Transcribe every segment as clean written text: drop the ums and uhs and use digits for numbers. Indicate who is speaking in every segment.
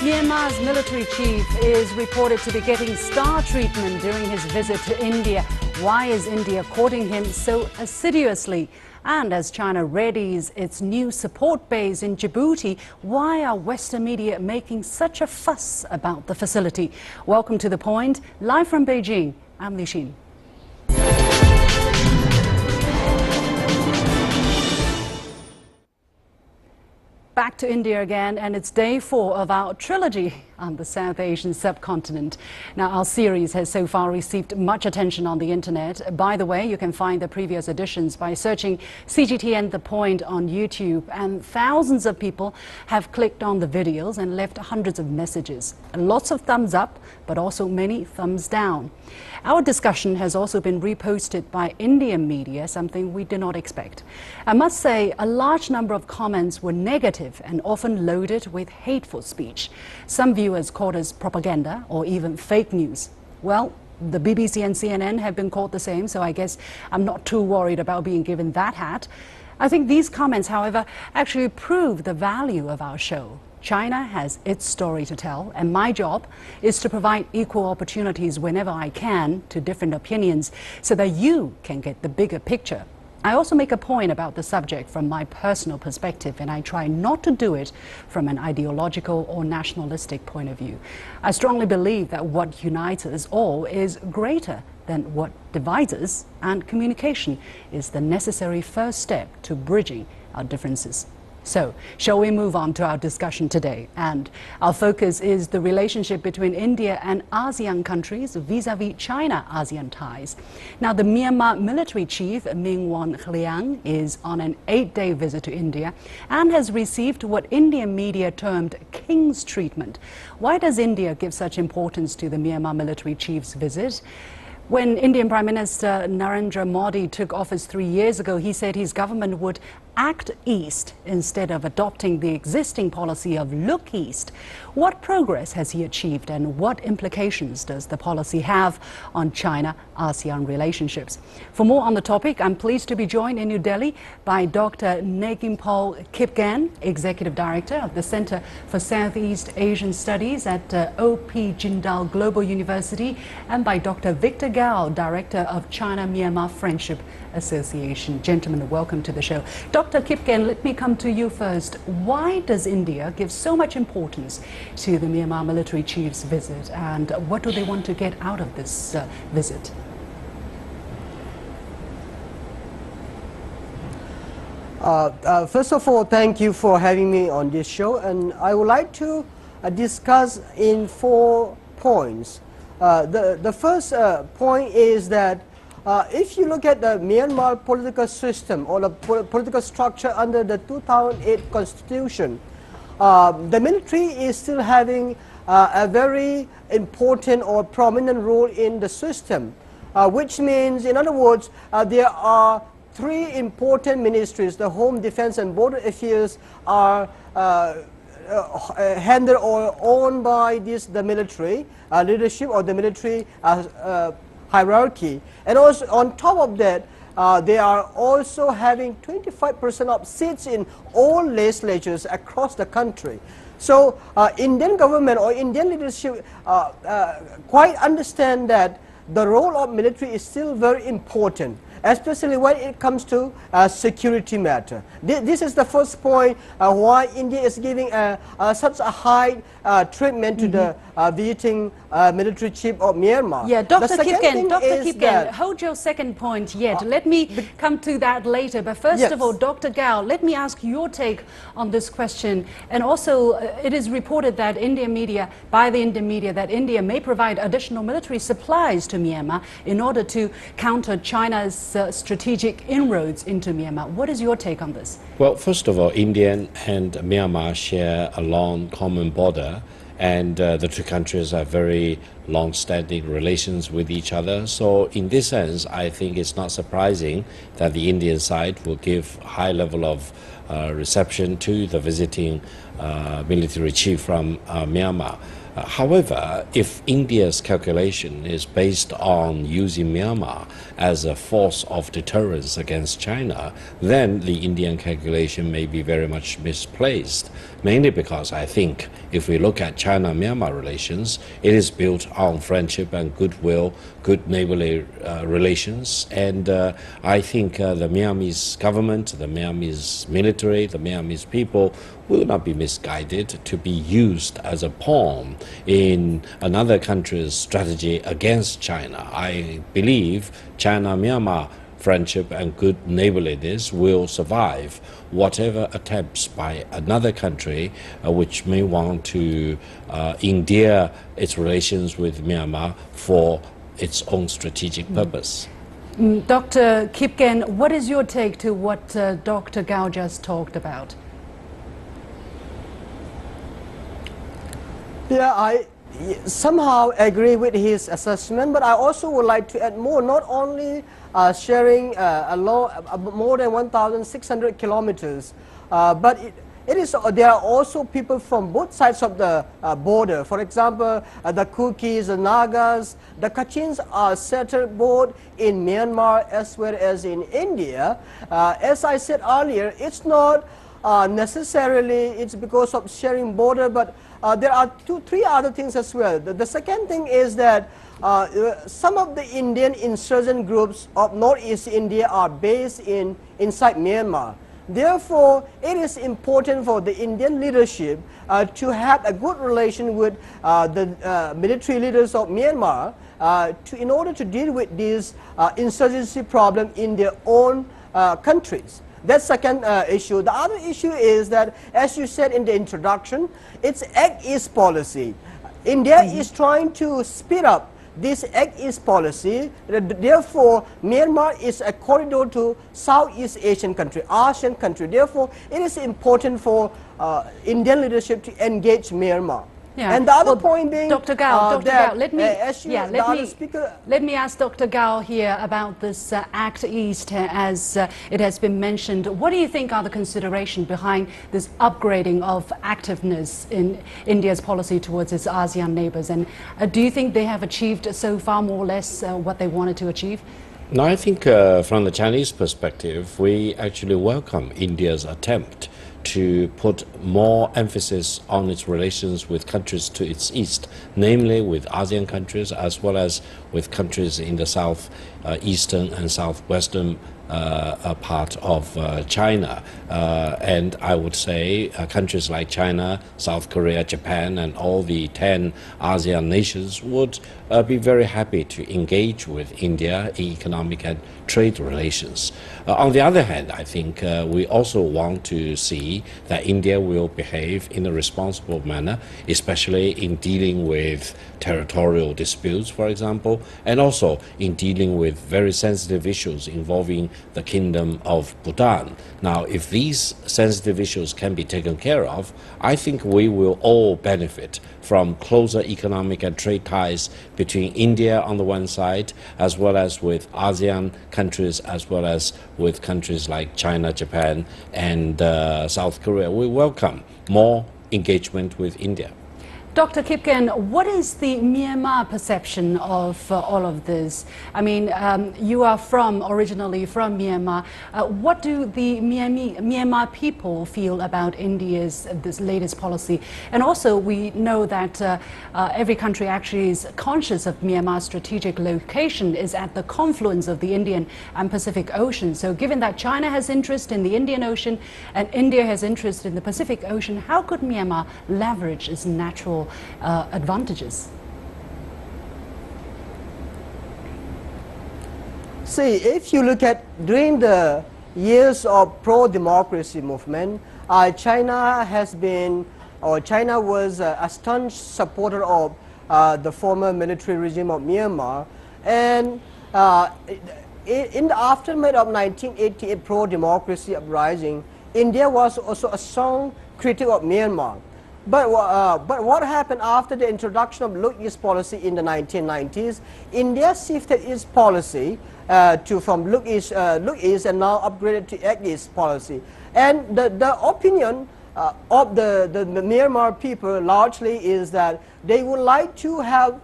Speaker 1: Myanmar's military chief is reported to be getting star treatment during his visit to India. Why is India courting him so assiduously? And as China readies its new support base in Djibouti, why are Western media making such a fuss about the facility? Welcome to The Point. Live from Beijing, I'm Li Xin. Back to India again, and it's day 4 of our trilogy on the South Asian subcontinent. Now, our series has so far received much attention on the internet. By the way, you can find the previous editions by searching CGTN The Point on YouTube, and thousands of people have clicked on the videos and left hundreds of messages. Lots of thumbs up, but also many thumbs down. Our discussion has also been reposted by Indian media, something we did not expect. I must say, a large number of comments were negative and often loaded with hateful speech. Some viewers called us propaganda or even fake news. Well, the BBC and CNN have been called the same, so I guess I'm not too worried about being given that hat. I think these comments, however, actually prove the value of our show. China has its story to tell, and my job is to provide equal opportunities whenever I can to different opinions so that you can get the bigger picture. I also make a point about the subject from my personal perspective, and I try not to do it from an ideological or nationalistic point of view. I strongly believe that what unites us all is greater than what divides us, and communication is the necessary first step to bridging our differences. So, shall we move on to our discussion today? And our focus is the relationship between India and ASEAN countries vis-à-vis China-ASEAN ties. Now, the Myanmar military chief, Min Liang, is on an 8-day visit to India and has received what Indian media termed king's treatment. Why does India give such importance to the Myanmar military chief's visit? When Indian Prime Minister Narendra Modi took office 3 years ago, he said his government would act east instead of adopting the existing policy of look east. What progress has he achieved, and what implications does the policy have on China-ASEAN relationships? For more on the topic, I'm pleased to be joined in New Delhi by Dr. Nagimpal Kipgan, Executive Director of the Center for Southeast Asian Studies at O.P. Jindal Global University, and by Dr. Victor Gao, Director of China-Myanmar Friendship Association. Gentlemen, welcome to the show. Dr. Kipgan, let me come to you first. Why does India give so much importance to the Myanmar military chief's visit, and what do they want to get out of this visit?
Speaker 2: First of all, thank you for having me on this show, and I would like to discuss in 4 points. The first point is that if you look at the Myanmar political system or the political structure under the 2008 constitution, the military is still having a very important or prominent role in the system, which means, in other words, there are 3 important ministries. The Home, Defense and Border Affairs are handled or owned by the military leadership or the military hierarchy, and also on top of that, they are also having 25% of seats in all legislatures across the country. So Indian government or Indian leadership quite understand that the role of military is still very important, especially when it comes to security matter. This is the first point why India is giving such a high treatment to the visiting military chief of Myanmar.
Speaker 1: Yeah, Dr. Kipgan, hold your second point yet. Let me come to that later. But first of all, Dr. Gao, let me ask your take on this question. And also, it is reported that Indian media, by the Indian media, that India may provide additional military supplies to Myanmar in order to counter China's strategic inroads into Myanmar. What is your take on this?
Speaker 3: Well, first of all, India and Myanmar share a long common border, and the 2 countries are very long-standing relations with each other. So in this sense, I think it's not surprising that the Indian side will give high level of reception to the visiting military chief from Myanmar. However, if India's calculation is based on using Myanmar as a force of deterrence against China, then the Indian calculation may be very much misplaced. Mainly because I think if we look at China-Myanmar relations, it is built on friendship and goodwill, good neighborly relations. And I think the Myanmarese government, the Myanmarese military, the Myanmarese people will not be misguided to be used as a pawn in another country's strategy against China. I believe China-Myanmar friendship and good neighborliness will survive whatever attempts by another country which may want to endear its relations with Myanmar for its own strategic purpose.
Speaker 1: Dr. Kipgen, what is your take to what Dr. Gao just talked about?
Speaker 2: Yeah, I somehow agree with his assessment, but I also would like to add more, not only sharing more than 1,600 kilometers, but there are also people from both sides of the border. For example, the Kukis, the Nagas, the Kachins are settled both in Myanmar as well as in India. As I said earlier, it's not necessarily it's because of sharing border, but there are three other things as well. The second thing is that some of the Indian insurgent groups of Northeast India are based inside Myanmar. Therefore, it is important for the Indian leadership to have a good relation with the military leaders of Myanmar in order to deal with this insurgency problem in their own countries. That's second issue. The other issue is that, as you said in the introduction, it's Act East policy. India is trying to speed up this Act East policy. Therefore, Myanmar is a corridor to Southeast Asian country, ASEAN country. Therefore, it is important for Indian leadership to engage Myanmar.
Speaker 1: Yeah.
Speaker 2: And the other point being,
Speaker 1: Dr. Gao, let me ask Dr. Gao here about this Act East as it has been mentioned. What do you think are the considerations behind this upgrading of activeness in India's policy towards its ASEAN neighbors? And do you think they have achieved so far more or less what they wanted to achieve?
Speaker 3: No, I think from the Chinese perspective, we actually welcome India's attempt to put more emphasis on its relations with countries to its east, namely with ASEAN countries as well as with countries in the south eastern and southwestern part of China. And I would say countries like China, South Korea, Japan, and all the 10 ASEAN nations would be very happy to engage with India in economic and trade relations. On the other hand, I think we also want to see that India will behave in a responsible manner, especially in dealing with territorial disputes, for example, and also in dealing with very sensitive issues involving the Kingdom of Bhutan. Now, if these sensitive issues can be taken care of, I think we will all benefit from closer economic and trade ties between India on the one side, as well as with ASEAN countries, as well as with countries like China, Japan, and South Korea. We welcome more engagement with India.
Speaker 1: Dr. Kipgen, what is the Myanmar perception of all of this? I mean, you are originally from Myanmar. What do the Myanmar people feel about this latest policy? And also, we know that every country actually is conscious of Myanmar's strategic location is at the confluence of the Indian and Pacific Ocean. So given that China has interest in the Indian Ocean and India has interest in the Pacific Ocean, how could Myanmar leverage its natural advantages?
Speaker 2: See, if you look at during the years of pro-democracy movement, China was a staunch supporter of the former military regime of Myanmar, and in the aftermath of 1988 pro-democracy uprising, India was also a strong critic of Myanmar. But what happened after the introduction of Look East policy in the 1990s? India shifted its policy from Look East and now upgraded to Act East policy. And the opinion of the Myanmar people largely is that they would like to have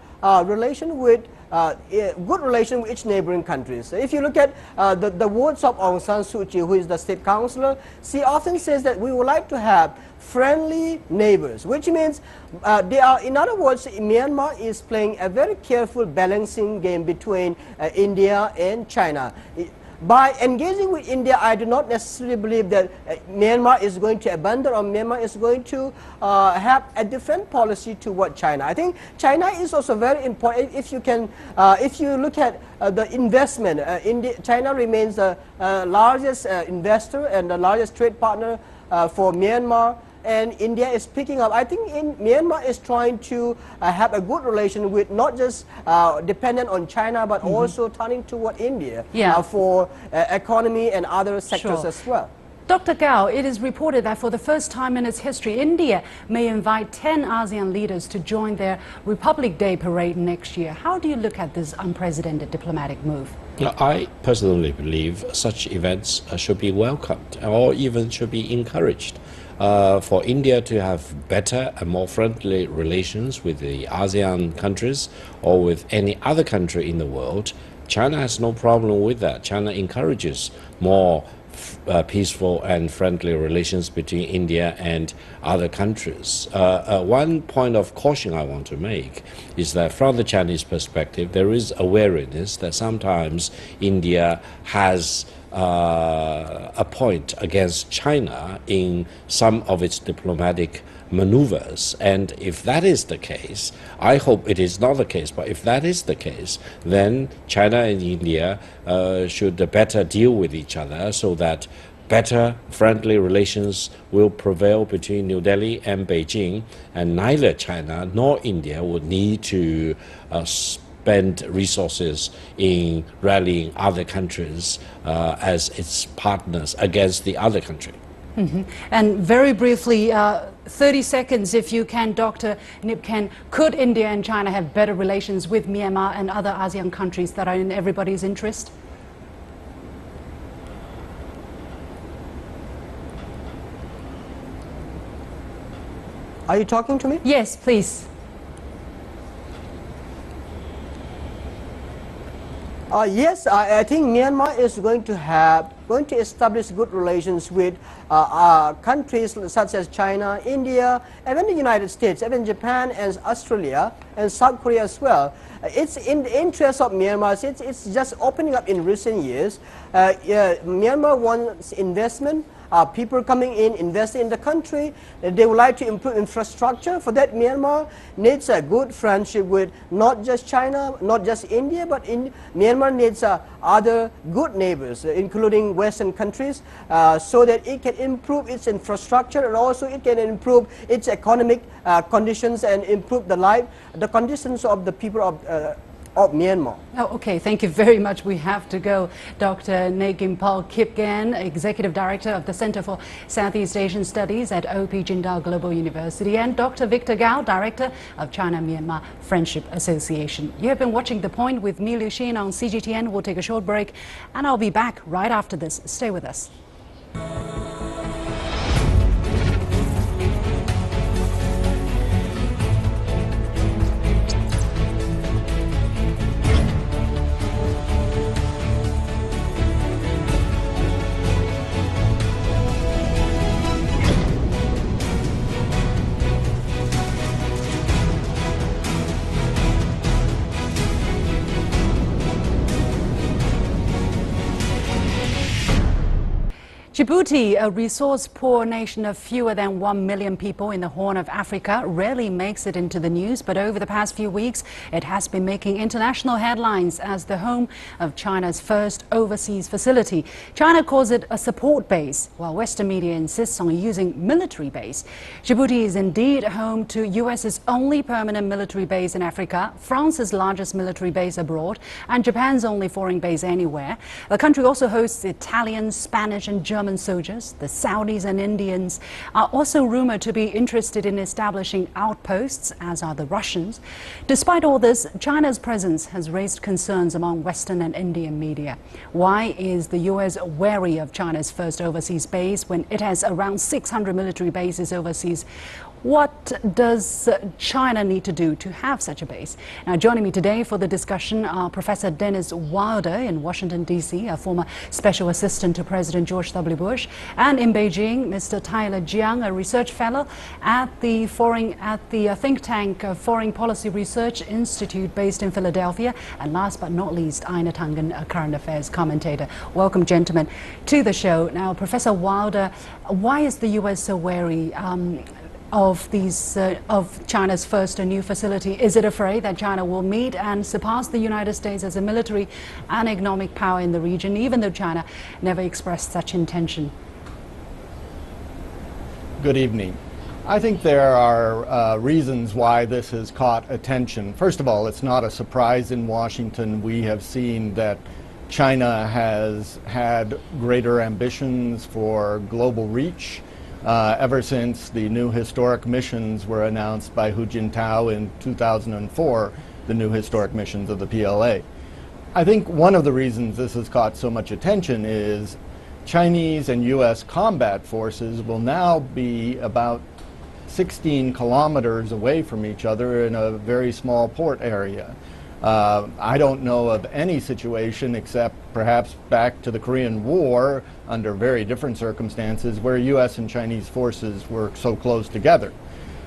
Speaker 2: relation with good relation with each neighboring countries. So if you look at the words of Aung San Suu Kyi, who is the state councillor, she often says that we would like to have friendly neighbors, which means in other words, Myanmar is playing a very careful balancing game between India and China. By engaging with India, I do not necessarily believe that Myanmar is going to abandon or Myanmar is going to have a different policy toward China. I think China is also very important. If you look at the investment, China remains the largest investor and the largest trade partner for Myanmar. And India is picking up. I think Myanmar is trying to have a good relation with not just dependent on China, but also turning toward India for economy and other sectors as well.
Speaker 1: Dr. Gao, it is reported that for the first time in its history, India may invite 10 ASEAN leaders to join their Republic Day parade next year. How do you look at this unprecedented diplomatic move?
Speaker 3: I personally believe such events should be welcomed or even should be encouraged. For India to have better and more friendly relations with the ASEAN countries or with any other country in the world, China has no problem with that. China encourages more peaceful and friendly relations between India and other countries. One point of caution I want to make is that from the Chinese perspective, there is awareness that sometimes India has a point against China in some of its diplomatic maneuvers. And if that is the case, I hope it is not the case, but if that is the case, then China and India should better deal with each other so that better friendly relations will prevail between New Delhi and Beijing, and neither China nor India would need to spend resources in rallying other countries as its partners against the other country.
Speaker 1: And very briefly, 30 seconds if you can, Dr. Nipken, could India and China have better relations with Myanmar and other ASEAN countries that are in everybody's interest?
Speaker 2: Are you talking to me?
Speaker 1: Yes, please.
Speaker 2: Yes, I think Myanmar is going to establish good relations with countries such as China, India, even the United States, even Japan and Australia and South Korea as well. It's in the interest of Myanmar. It's just opening up in recent years. Myanmar wants investment. People coming in, investing in the country. They would like to improve infrastructure. For that, Myanmar needs a good friendship with not just China, not just India, but Myanmar needs other good neighbors, including Western countries, so that it can improve its infrastructure and also it can improve its economic conditions and improve the conditions of the people of Myanmar.
Speaker 1: Oh, okay, thank you very much. We have to go. Dr. Nagimpal Kipgan, Executive Director of the Center for Southeast Asian Studies at O.P. Jindal Global University, and Dr. Victor Gao, Director of China-Myanmar Friendship Association. You have been watching The Point with me, Liu Xin, on CGTN. We'll take a short break, and I'll be back right after this. Stay with us. Djibouti, a resource-poor nation of fewer than 1 million people in the Horn of Africa, rarely makes it into the news, but over the past few weeks, it has been making international headlines as the home of China's first overseas facility. China calls it a support base, while Western media insists on using military base. Djibouti is indeed home to US's only permanent military base in Africa, France's largest military base abroad, and Japan's only foreign base anywhere. The country also hosts Italian, Spanish, and German German soldiers. The Saudis and Indians are also rumored to be interested in establishing outposts, as are the Russians. Despite all this, China's presence has raised concerns among Western and Indian media. Why is the U.S. wary of China's first overseas base when it has around 600 military bases overseas? What does China need to do to have such a base? Now, joining me today for the discussion are Professor Dennis Wilder in Washington, D.C., a former special assistant to President George W. Bush, and in Beijing, Mr. Tyler Jiang, a research fellow at the think tank Foreign Policy Research Institute based in Philadelphia, and last but not least, Ina Tangen, a current affairs commentator. Welcome, gentlemen, to the show. Now, Professor Wilder, why is the U.S. so wary of China's first new facility? Is it afraid that China will meet and surpass the United States as a military and economic power in the region, even though China never expressed such intention?
Speaker 4: Good evening. I think there are reasons why this has caught attention. First of all, it's not a surprise in Washington. We have seen that China has had greater ambitions for global reach ever since the new historic missions were announced by Hu Jintao in 2004, the new historic missions of the PLA. I think one of the reasons this has caught so much attention is Chinese and U.S. combat forces will now be about 16 kilometers away from each other in a very small port area. I don't know of any situation except perhaps back to the Korean War under very different circumstances where U.S. and Chinese forces were so close together.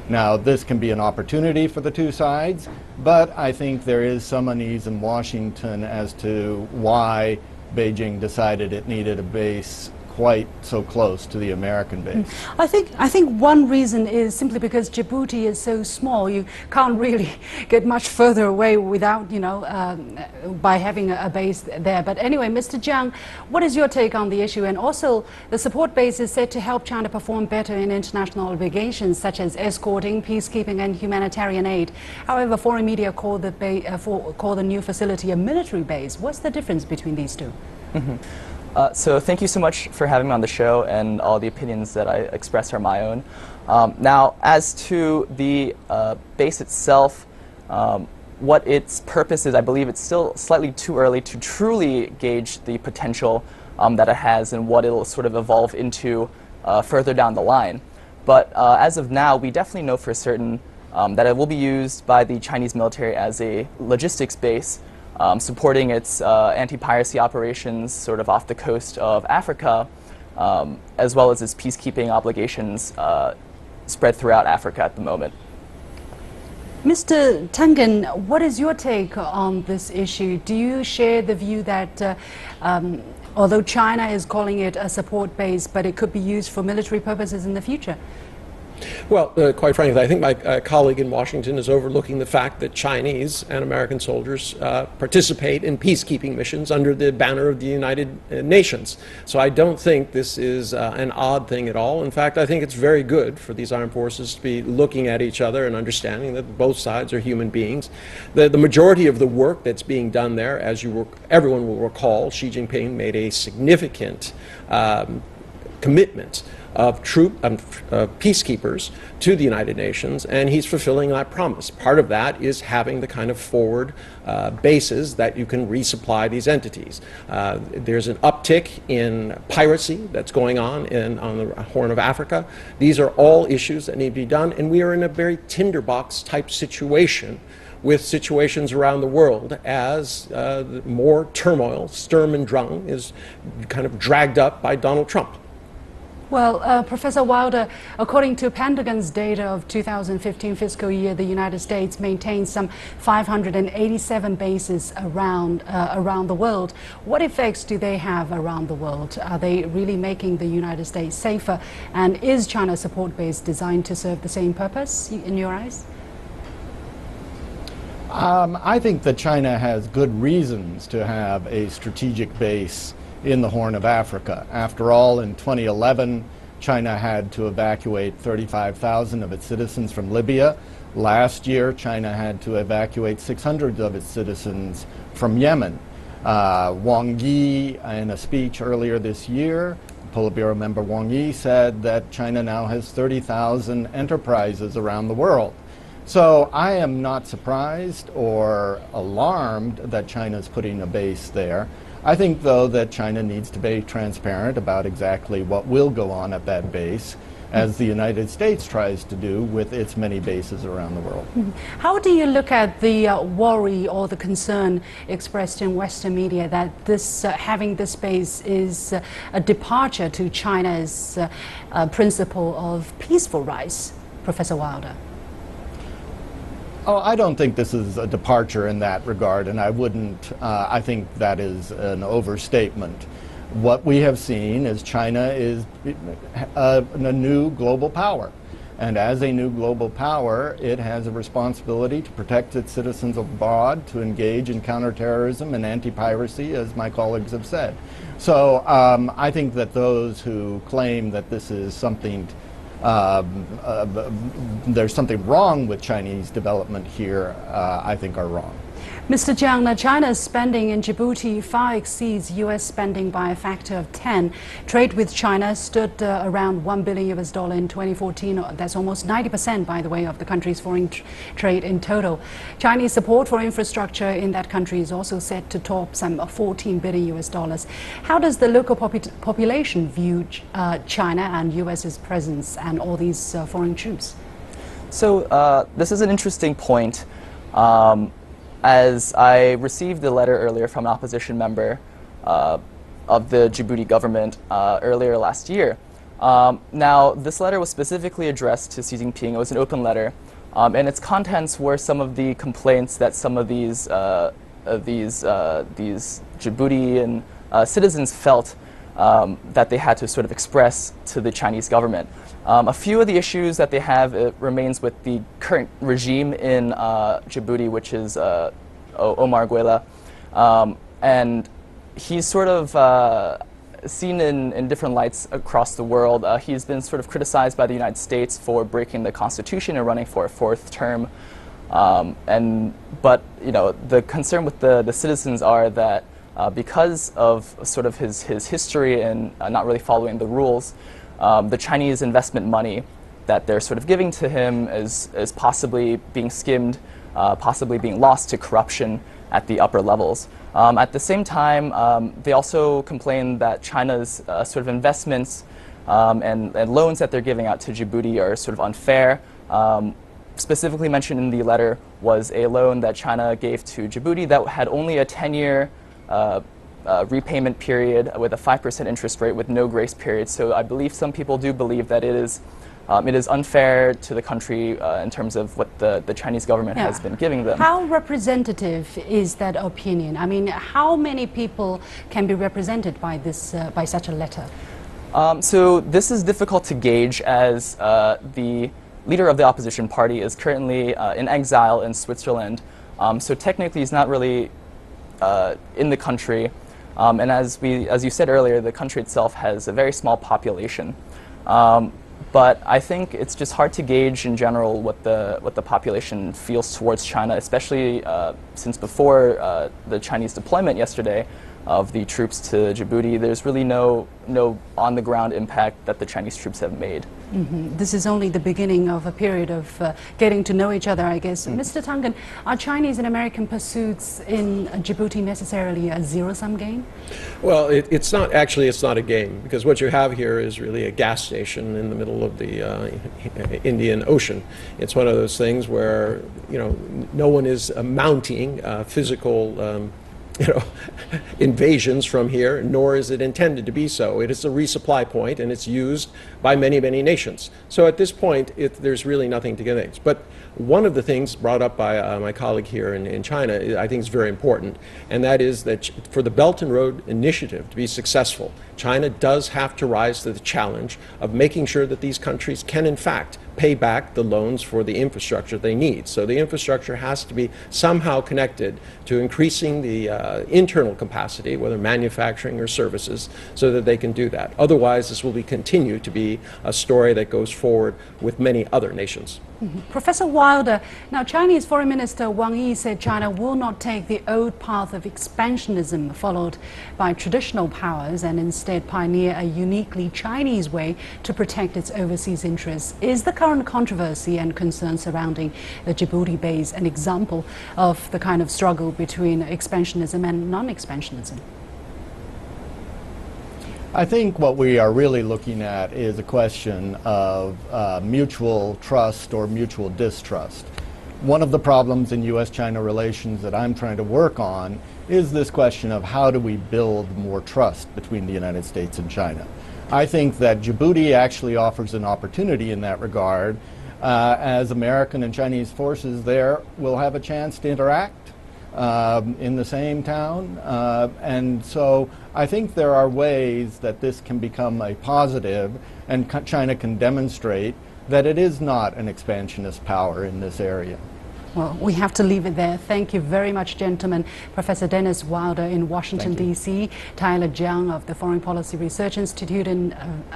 Speaker 4: Now, this can be an opportunity for the two sides, but I think there is some unease in Washington as to why Beijing decided it needed a base quite so close to the American base.
Speaker 1: I think one reason is simply because Djibouti is so small. You can't really get much further away without, by having a base there. But anyway, Mr. Jiang, what is your take on the issue? And also, the support base is said to help China perform better in international obligations such as escorting, peacekeeping, and humanitarian aid. However, foreign media call the new facility a military base. What's the difference between these two?
Speaker 5: So thank you so much for having me on the show, and all the opinions that I express are my own. Now, as to the base itself, what its purpose is, I believe it's still slightly too early to truly gauge the potential that it has and what it'll sort of evolve into further down the line. But as of now, we definitely know for certain that it will be used by the Chinese military as a logistics base, supporting its anti-piracy operations sort of off the coast of Africa, as well as its peacekeeping obligations spread throughout Africa at the moment.
Speaker 1: Mr. Tangen, what is your take on this issue? Do you share the view that although China is calling it a support base, but it could be used for military purposes in the future?
Speaker 6: Well, quite frankly, I think my colleague in Washington is overlooking the fact that Chinese and American soldiers participate in peacekeeping missions under the banner of the United Nations. So I don't think this is an odd thing at all. In fact, I think it's very good for these armed forces to be looking at each other and understanding that both sides are human beings. The majority of the work that's being done there, as everyone will recall, Xi Jinping made a significant commitment of peacekeepers to the United Nations, and he's fulfilling that promise. Part of that is having the kind of forward bases that you can resupply these entities. There's an uptick in piracy that's going on the Horn of Africa. These are all issues that need to be done, and we are in a very tinderbox type situation with situations around the world as more turmoil, Sturm und Drang, is kind of dragged up by Donald Trump.
Speaker 1: Well, Professor Wilder, according to Pentagon's data of 2015 fiscal year, the United States maintains some 587 bases around the world. What effects do they have around the world? Are they really making the United States safer? And is China's support base designed to serve the same purpose in your eyes?
Speaker 4: I think that China has good reasons to have a strategic base in the Horn of Africa. After all, in 2011, China had to evacuate 35,000 of its citizens from Libya. Last year, China had to evacuate 600 of its citizens from Yemen. Wang Yi, in a speech earlier this year, Politburo member Wang Yi said that China now has 30,000 enterprises around the world. So I am not surprised or alarmed that China is putting a base there. I think, though, that China needs to be transparent about exactly what will go on at that base, as the United States tries to do with its many bases around the world.
Speaker 1: How do you look at the worry or the concern expressed in Western media that this having this base is a departure to China's principle of peaceful rise, Professor Wilder?
Speaker 4: Oh, I don't think this is a departure in that regard, and I wouldn't, I think that is an overstatement. What we have seen is China is a new global power. And as a new global power, it has a responsibility to protect its citizens abroad, to engage in counterterrorism and anti-piracy, as my colleagues have said. So I think that those who claim that this is something, there's something wrong with Chinese development here, I think are wrong.
Speaker 1: Mr. Jiang, now China's spending in Djibouti far exceeds U.S. spending by a factor of 10. Trade with China stood around $1 billion in 2014. That's almost 90%, by the way, of the country's foreign trade in total. Chinese support for infrastructure in that country is also set to top some $14 billion. How does the local population view China and U.S.'s presence and all these foreign troops?
Speaker 5: So this is an interesting point. As I received a letter earlier from an opposition member of the Djibouti government earlier last year. Now, this letter was specifically addressed to Xi Jinping. It was an open letter, and its contents were some of the complaints that some of these Djiboutian citizens felt that they had to sort of express to the Chinese government. A few of the issues that they have remains with the current regime in Djibouti, which is Omar Guelleh, and he's sort of seen in different lights across the world. He's been sort of criticized by the United States for breaking the Constitution and running for a fourth term. But you know, the concern with the citizens are that because of sort of his history and not really following the rules, the Chinese investment money that they're sort of giving to him is possibly being skimmed, possibly being lost to corruption at the upper levels. At the same time, they also complain that China's sort of investments and loans that they're giving out to Djibouti are sort of unfair. Specifically mentioned in the letter was a loan that China gave to Djibouti that had only a 10-year repayment period with a 5% interest rate with no grace period. So I believe some people do believe that it is unfair to the country in terms of what the Chinese government has been giving them.
Speaker 1: How representative is that opinion? I mean, how many people can be represented by this by such a letter?
Speaker 5: So this is difficult to gauge, as the leader of the opposition party is currently in exile in Switzerland. So technically he's not really in the country. And as you said earlier, the country itself has a very small population. But I think it's just hard to gauge in general what the population feels towards China, especially since before the Chinese deployment yesterday of the troops to Djibouti, there's really no on-the-ground impact that the Chinese troops have made.
Speaker 1: This is only the beginning of a period of getting to know each other, I guess. Mr. Tangen, are Chinese and American pursuits in Djibouti necessarily a zero-sum game?
Speaker 6: Well, it's not a game, because what you have here is really a gas station in the middle of the Indian Ocean. It's one of those things where, you know, no one is mounting physical invasions from here, nor is it intended to be so. It is a resupply point, and it's used by many, many nations. So at this point, there's really nothing to get against. But one of the things brought up by my colleague here in China, I think is very important, and that is that for the Belt and Road Initiative to be successful, China does have to rise to the challenge of making sure that these countries can, in fact, pay back the loans for the infrastructure they need. So the infrastructure has to be somehow connected to increasing the internal capacity, whether manufacturing or services, so that they can do that. Otherwise, this will continue to be a story that goes forward with many other nations.
Speaker 1: Professor Wilder, now Chinese Foreign Minister Wang Yi said China will not take the old path of expansionism followed by traditional powers and instead pioneer a uniquely Chinese way to protect its overseas interests. Is the current controversy and concern surrounding the Djibouti base an example of the kind of struggle between expansionism and non-expansionism?
Speaker 4: I think what we are really looking at is a question of mutual trust or mutual distrust. One of the problems in U.S.-China relations that I'm trying to work on is this question of how do we build more trust between the United States and China. I think that Djibouti actually offers an opportunity in that regard, as American and Chinese forces there will have a chance to interact in the same town, and so I think there are ways that this can become a positive, and China can demonstrate that it is not an expansionist power in this area.
Speaker 1: Well, we have to leave it there. Thank you very much, gentlemen. Professor Dennis Wilder in Washington, D.C., Tyler Jiang of the Foreign Policy Research Institute in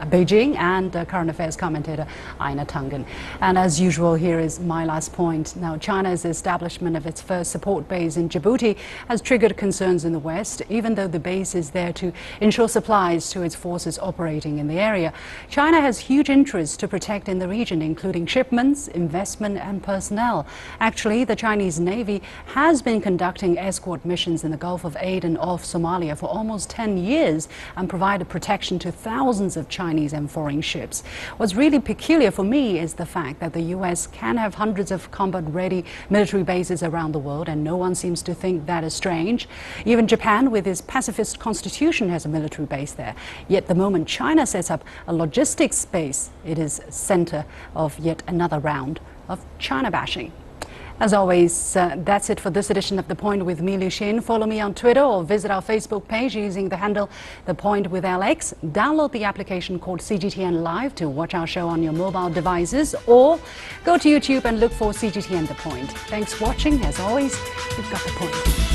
Speaker 1: Beijing, and current affairs commentator Aina Tungan. And as usual, here is my last point. Now, China's establishment of its first support base in Djibouti has triggered concerns in the West, even though the base is there to ensure supplies to its forces operating in the area. China has huge interests to protect in the region, including shipments, investment, and personnel. Actually, the Chinese Navy has been conducting escort missions in the Gulf of Aden off Somalia for almost 10 years and provided protection to thousands of Chinese and foreign ships. What's really peculiar for me is the fact that the U.S. can have hundreds of combat-ready military bases around the world, and no one seems to think that is strange. Even Japan, with its pacifist constitution, has a military base there. Yet the moment China sets up a logistics base, it is center of yet another round of China bashing. As always, that's it for this edition of The Point with me, Liu Xin. Follow me on Twitter or visit our Facebook page using the handle The Point with LX. Download the application called CGTN Live to watch our show on your mobile devices, or go to YouTube and look for CGTN The Point. Thanks for watching. As always, you've got The Point.